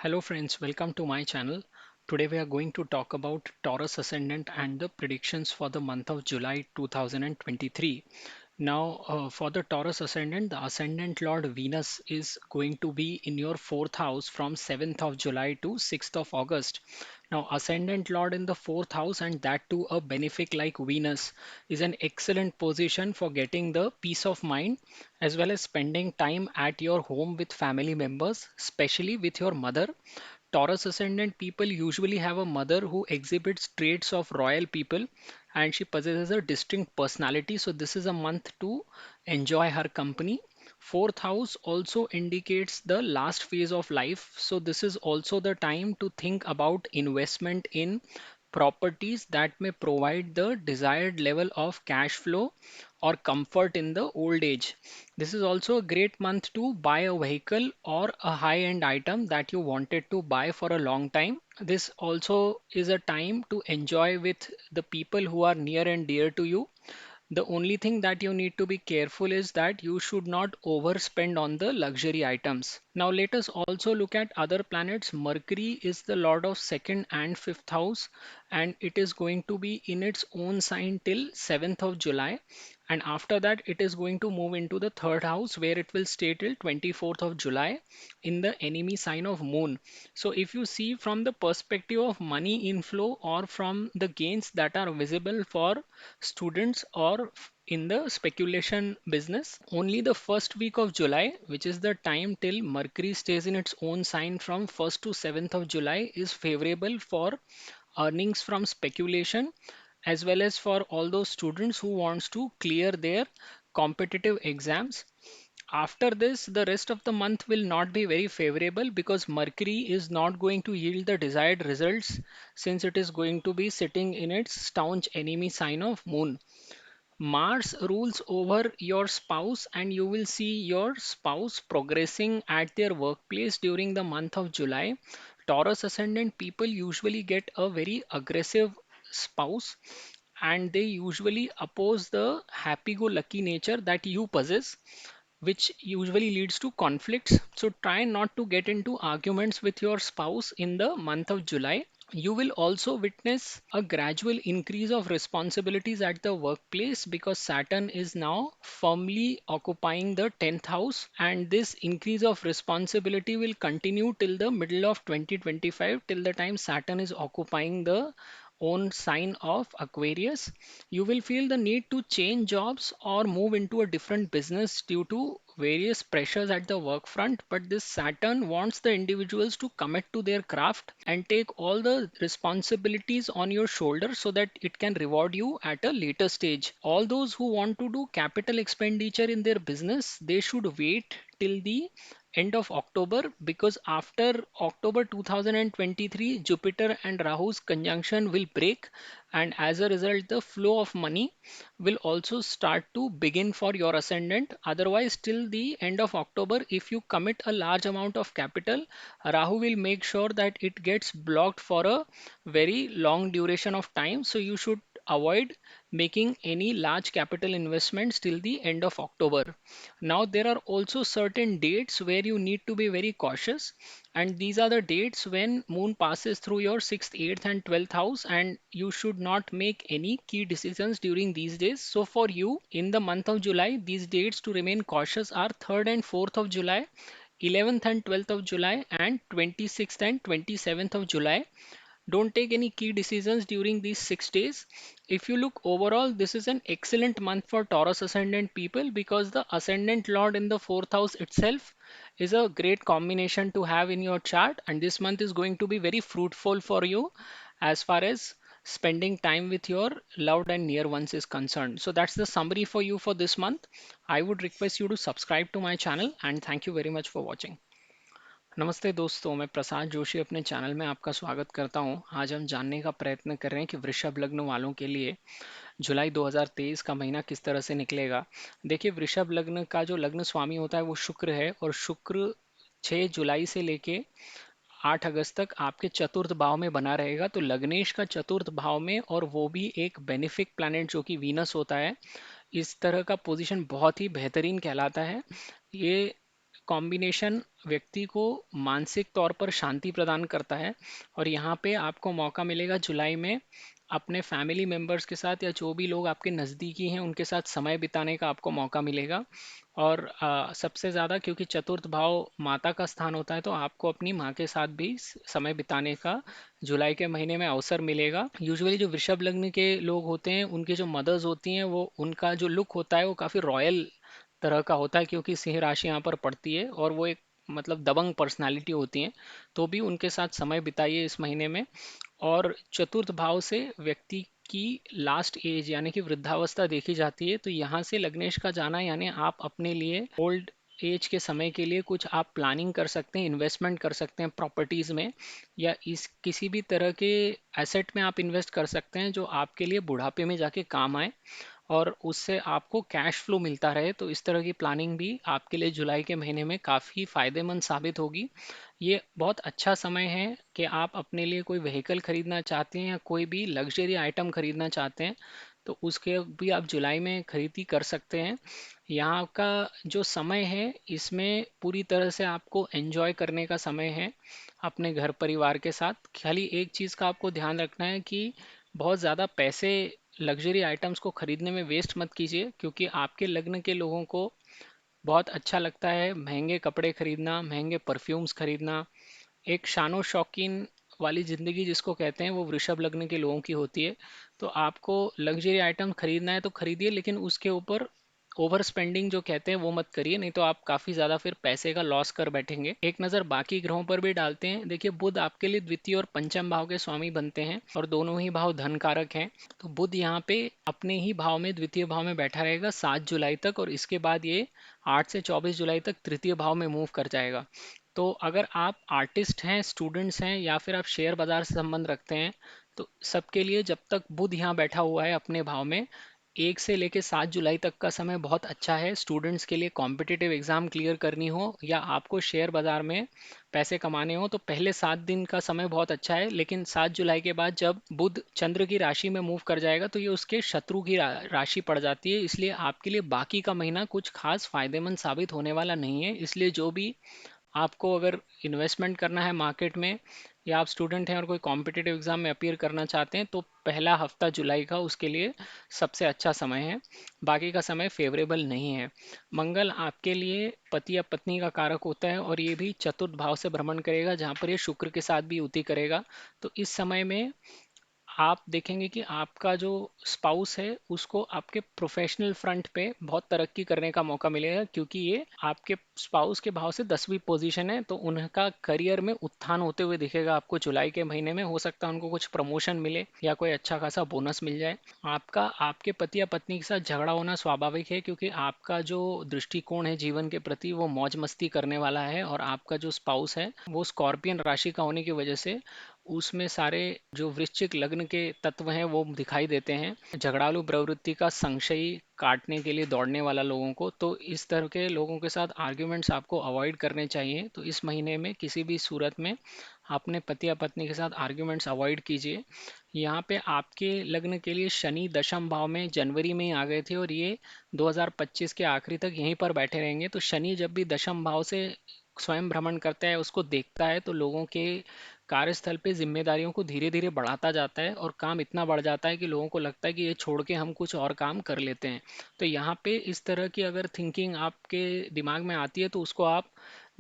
Hello friends, welcome to my channel. Today we are going to talk about Taurus Ascendant and the predictions for the month of July 2023. Now, for the Taurus Ascendant, the Ascendant Lord Venus is going to be in your fourth house from 7th of July to 6th of August. Now, Ascendant Lord in the fourth house, and that too a benefic like Venus, is an excellent position for getting the peace of mind as well as spending time at your home with family members, especially with your mother. Taurus ascendant people usually have a mother who exhibits traits of royal people and she possesses a distinct personality. So, this is a month to enjoy her company. Fourth house also indicates the last phase of life. So, this is also the time to think about investment in properties that may provide the desired level of cash flow or comfort in the old age. This is also a great month to buy a vehicle or a high end item that you wanted to buy for a long time. This also is a time to enjoy with the people who are near and dear to you. The only thing that you need to be careful is that you should not overspend on the luxury items. Now let us also look at other planets. Mercury is the lord of second and fifth house and it is going to be in its own sign till 7th of July, and after that it is going to move into the third house where it will stay till 24th of July in the enemy sign of moon. So if you see from the perspective of money inflow or from the gains that are visible for students or in the speculation business, only the first week of July, which is the time till Mercury stays in its own sign from 1st to 7th of July, is favorable for earnings from speculation as well as for all those students who wants to clear their competitive exams. After this, the rest of the month will not be very favorable because Mercury is not going to yield the desired results since it is going to be sitting in its staunch enemy sign of moon. Mars rules over your spouse, and you will see your spouse progressing at their workplace during the month of July. Taurus ascendant people usually get a very aggressive spouse, and they usually oppose the happy go lucky nature that you possess, which usually leads to conflicts. So try not to get into arguments with your spouse in the month of July. You will also witness a gradual increase of responsibilities at the workplace because Saturn is now firmly occupying the 10th house, and this increase of responsibility will continue till the middle of 2025, till the time Saturn is occupying the own sign of Aquarius. You will feel the need to change jobs or move into a different business due to various pressures at the work front, but this Saturn wants the individuals to commit to their craft and take all the responsibilities on your shoulders so that it can reward you at a later stage. All those who want to do capital expenditure in their business, they should wait till the end of October, because after October 2023 Jupiter and Rahu's conjunction will break, and as a result the flow of money will also start to begin for your ascendant. Otherwise, till the end of October, if you commit a large amount of capital, Rahu will make sure that it gets blocked for a very long duration of time. So you should avoid making any large capital investments till the end of October. Now, there are also certain dates where you need to be very cautious, and these are the dates when Moon passes through your 6th, 8th, and 12th house, and you should not make any key decisions during these days. So, for you in the month of July, these dates to remain cautious are 3rd and 4th of July, 11th and 12th of July, and 26th and 27th of July. Don't take any key decisions during these 6 days. If you look overall, this is an excellent month for Taurus ascendant people because the ascendant lord in the fourth house itself is a great combination to have in your chart, and this month is going to be very fruitful for you as far as spending time with your loved and near ones is concerned. So that's the summary for you for this month. I would request you to subscribe to my channel, and thank you very much for watching. नमस्ते दोस्तों, मैं प्रसाद जोशी अपने channel में आपका स्वागत करता हूं। आज हम जानने का प्रयत्न कर रहे हैं कि वृषभ लग्न वालों के लिए जुलाई 2023 का महीना किस तरह से निकलेगा। देखिए, वृषभ लग्न का जो लग्न स्वामी होता है वो शुक्र है, और शुक्र 6 जुलाई से लेके 8 अगस्त तक आपके चतुर्थ भाव में बना रहेगा। तो लग्नेश का चतुर्थ भाव में, और वो भी एक बेनिफिक प्लैनेट जो कि वीनस होता है, इस तरह का पोजीशन बहुत ही बेहतरीन कहलाता है। ये कॉम्बिनेशन व्यक्ति को मानसिक तौर पर शांति प्रदान करता है। और यहाँ पे आपको मौका मिलेगा जुलाई में अपने फैमिली मेंबर्स के साथ या जो भी लोग आपके नज़दीकी हैं उनके साथ समय बिताने का आपको मौका मिलेगा। और सबसे ज़्यादा क्योंकि चतुर्थ भाव माता का स्थान होता है तो आपको अपनी माँ के साथ भी समय बिताने का जुलाई के महीने में अवसर मिलेगा। यूजुअली जो वृषभ लग्न के लोग होते हैं उनकी जो मदर्स होती हैं वो उनका जो लुक होता है वो काफ़ी रॉयल तरह का होता है, क्योंकि सिंह राशि यहाँ पर पड़ती है और वो एक मतलब दबंग पर्सनालिटी होती हैं। तो भी उनके साथ समय बिताइए इस महीने में। और चतुर्थ भाव से व्यक्ति की लास्ट एज यानी कि वृद्धावस्था देखी जाती है, तो यहाँ से लग्नेश का जाना यानी आप अपने लिए ओल्ड एज के समय के लिए कुछ आप प्लानिंग कर सकते हैं, इन्वेस्टमेंट कर सकते हैं प्रॉपर्टीज़ में, या इस किसी भी तरह के एसेट में आप इन्वेस्ट कर सकते हैं जो आपके लिए बुढ़ापे में जाके काम आए और उससे आपको कैश फ्लो मिलता रहे। तो इस तरह की प्लानिंग भी आपके लिए जुलाई के महीने में काफ़ी फ़ायदेमंद साबित होगी। ये बहुत अच्छा समय है कि आप अपने लिए कोई व्हीकल खरीदना चाहते हैं या कोई भी लग्जरी आइटम खरीदना चाहते हैं तो उसके भी आप जुलाई में खरीदी कर सकते हैं। यहाँ का जो समय है इसमें पूरी तरह से आपको एंजॉय करने का समय है अपने घर परिवार के साथ। खाली एक चीज़ का आपको ध्यान रखना है कि बहुत ज़्यादा पैसे लग्जरी आइटम्स को खरीदने में वेस्ट मत कीजिए, क्योंकि आपके लग्न के लोगों को बहुत अच्छा लगता है महंगे कपड़े खरीदना, महंगे परफ्यूम्स खरीदना। एक शानो शौकीन वाली ज़िंदगी जिसको कहते हैं वो वृषभ लग्न के लोगों की होती है। तो आपको लग्जरी आइटम खरीदना है तो खरीदिए, लेकिन उसके ऊपर ओवर स्पेंडिंग जो कहते हैं वो मत करिए, नहीं तो आप काफ़ी ज़्यादा फिर पैसे का लॉस कर बैठेंगे। एक नज़र बाकी ग्रहों पर भी डालते हैं। देखिए बुध आपके लिए द्वितीय और पंचम भाव के स्वामी बनते हैं और दोनों ही भाव धन कारक हैं। तो बुध यहाँ पे अपने ही भाव में द्वितीय भाव में बैठा रहेगा 7 जुलाई तक, और इसके बाद ये 8 से 24 जुलाई तक तृतीय भाव में मूव कर जाएगा। तो अगर आप आर्टिस्ट हैं, स्टूडेंट्स हैं या फिर आप शेयर बाजार से संबंध रखते हैं तो सबके लिए जब तक बुध यहाँ बैठा हुआ है अपने भाव में 1 से लेकर 7 जुलाई तक का समय बहुत अच्छा है। स्टूडेंट्स के लिए कॉम्पिटिटिव एग्जाम क्लियर करनी हो या आपको शेयर बाजार में पैसे कमाने हो तो पहले 7 दिन का समय बहुत अच्छा है, लेकिन 7 जुलाई के बाद जब बुध चंद्र की राशि में मूव कर जाएगा तो ये उसके शत्रु की राशि पड़ जाती है। इसलिए आपके लिए बाकी का महीना कुछ खास फायदेमंद साबित होने वाला नहीं है। इसलिए जो भी आपको अगर इन्वेस्टमेंट करना है मार्केट में या आप स्टूडेंट हैं और कोई कॉम्पिटिटिव एग्जाम में अपीयर करना चाहते हैं तो पहला हफ्ता जुलाई का उसके लिए सबसे अच्छा समय है। बाकी का समय फेवरेबल नहीं है। मंगल आपके लिए पति या पत्नी का कारक होता है और ये भी चतुर्थ भाव से भ्रमण करेगा जहाँ पर ये शुक्र के साथ भी युति करेगा। तो इस समय में आप देखेंगे कि आपका जो स्पाउस है उसको आपके प्रोफेशनल फ्रंट पे बहुत तरक्की करने का मौका मिलेगा, क्योंकि ये आपके स्पाउस के भाव से 10वीं पोजीशन है। तो उनका करियर में उत्थान होते हुए दिखेगा आपको जुलाई के महीने में। हो सकता है उनको कुछ प्रमोशन मिले या कोई अच्छा खासा बोनस मिल जाए। आपका आपके पति या पत्नी के साथ झगड़ा होना स्वाभाविक है, क्योंकि आपका जो दृष्टिकोण है जीवन के प्रति वो मौज मस्ती करने वाला है और आपका जो स्पाउस है वो स्कॉर्पियन राशि का होने की वजह से उसमें सारे जो वृश्चिक लग्न के तत्व हैं वो दिखाई देते हैं। झगड़ालू प्रवृत्ति का संशयी काटने के लिए दौड़ने वाला लोगों को, तो इस तरह के लोगों के साथ आर्ग्यूमेंट्स आपको अवॉइड करने चाहिए। तो इस महीने में किसी भी सूरत में अपने पति या पत्नी के साथ आर्ग्यूमेंट्स अवॉइड कीजिए। यहाँ पे आपके लग्न के लिए शनि दशम भाव में जनवरी में ही आ गए थे और ये 2025 के आखिरी तक यहीं पर बैठे रहेंगे। तो शनि जब भी दशम भाव से स्वयं भ्रमण करता है उसको देखता है तो लोगों के कार्यस्थल पे जिम्मेदारियों को धीरे धीरे बढ़ाता जाता है और काम इतना बढ़ जाता है कि लोगों को लगता है कि ये छोड़ के हम कुछ और काम कर लेते हैं। तो यहाँ पे इस तरह की अगर थिंकिंग आपके दिमाग में आती है तो उसको आप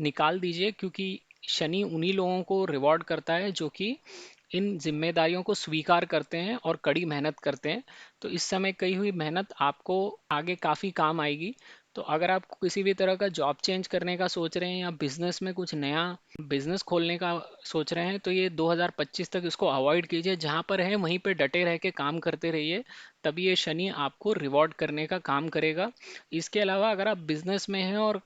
निकाल दीजिए, क्योंकि शनि उन्हीं लोगों को रिवॉर्ड करता है जो कि इन जिम्मेदारियों को स्वीकार करते हैं और कड़ी मेहनत करते हैं। तो इस समय कई हुई मेहनत आपको आगे काफ़ी काम आएगी। तो अगर आप किसी भी तरह का जॉब चेंज करने का सोच रहे हैं या बिजनेस में कुछ नया बिजनेस खोलने का सोच रहे हैं तो ये 2025 तक इसको अवॉइड कीजिए। जहाँ पर है वहीं पे डटे रह के काम करते रहिए, तभी ये शनि आपको रिवॉर्ड करने का काम करेगा। इसके अलावा अगर आप बिजनेस में हैं और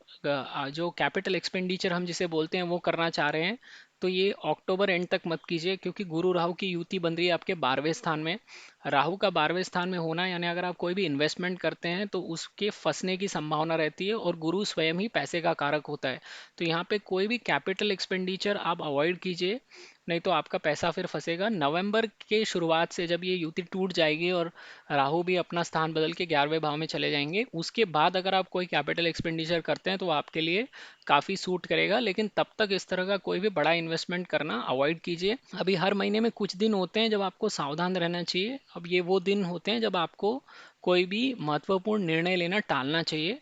जो कैपिटल एक्सपेंडिचर हम जिसे बोलते हैं वो करना चाह रहे हैं तो ये अक्टूबर एंड तक मत कीजिए, क्योंकि गुरु राहु की युति बन रही है आपके 12वें स्थान में। राहु का 12वें स्थान में होना, यानी अगर आप कोई भी इन्वेस्टमेंट करते हैं तो उसके फंसने की संभावना रहती है, और गुरु स्वयं ही पैसे का कारक होता है। तो यहाँ पे कोई भी कैपिटल एक्सपेंडिचर आप अवॉइड कीजिए, नहीं तो आपका पैसा फिर फंसेगा। नवंबर के शुरुआत से जब ये युति टूट जाएगी और राहु भी अपना स्थान बदल के 11वें भाव में चले जाएंगे, उसके बाद अगर आप कोई कैपिटल एक्सपेंडिचर करते हैं तो वो आपके लिए काफ़ी सूट करेगा। लेकिन तब तक इस तरह का कोई भी बड़ा इन्वेस्टमेंट करना अवॉइड कीजिए। अभी हर महीने में कुछ दिन होते हैं जब आपको सावधान रहना चाहिए। अब ये वो दिन होते हैं जब आपको कोई भी महत्वपूर्ण निर्णय लेना टालना चाहिए।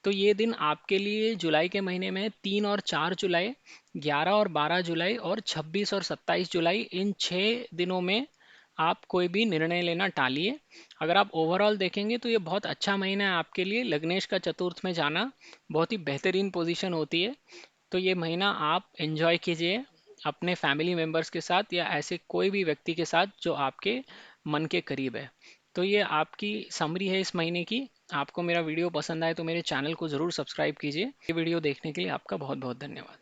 तो ये दिन आपके लिए जुलाई के महीने में 3 और 4 जुलाई, 11 और 12 जुलाई, और 26 और 27 जुलाई, इन 6 दिनों में आप कोई भी निर्णय लेना टालिए। अगर आप ओवरऑल देखेंगे तो ये बहुत अच्छा महीना है आपके लिए। लग्नेश का चतुर्थ में जाना बहुत ही बेहतरीन पोजीशन होती है। तो ये महीना आप एंजॉय कीजिए अपने फैमिली मेम्बर्स के साथ, या ऐसे कोई भी व्यक्ति के साथ जो आपके मन के करीब है। तो ये आपकी समरी है इस महीने की। आपको मेरा वीडियो पसंद आए तो मेरे चैनल को ज़रूर सब्सक्राइब कीजिए। ये वीडियो देखने के लिए आपका बहुत बहुत धन्यवाद।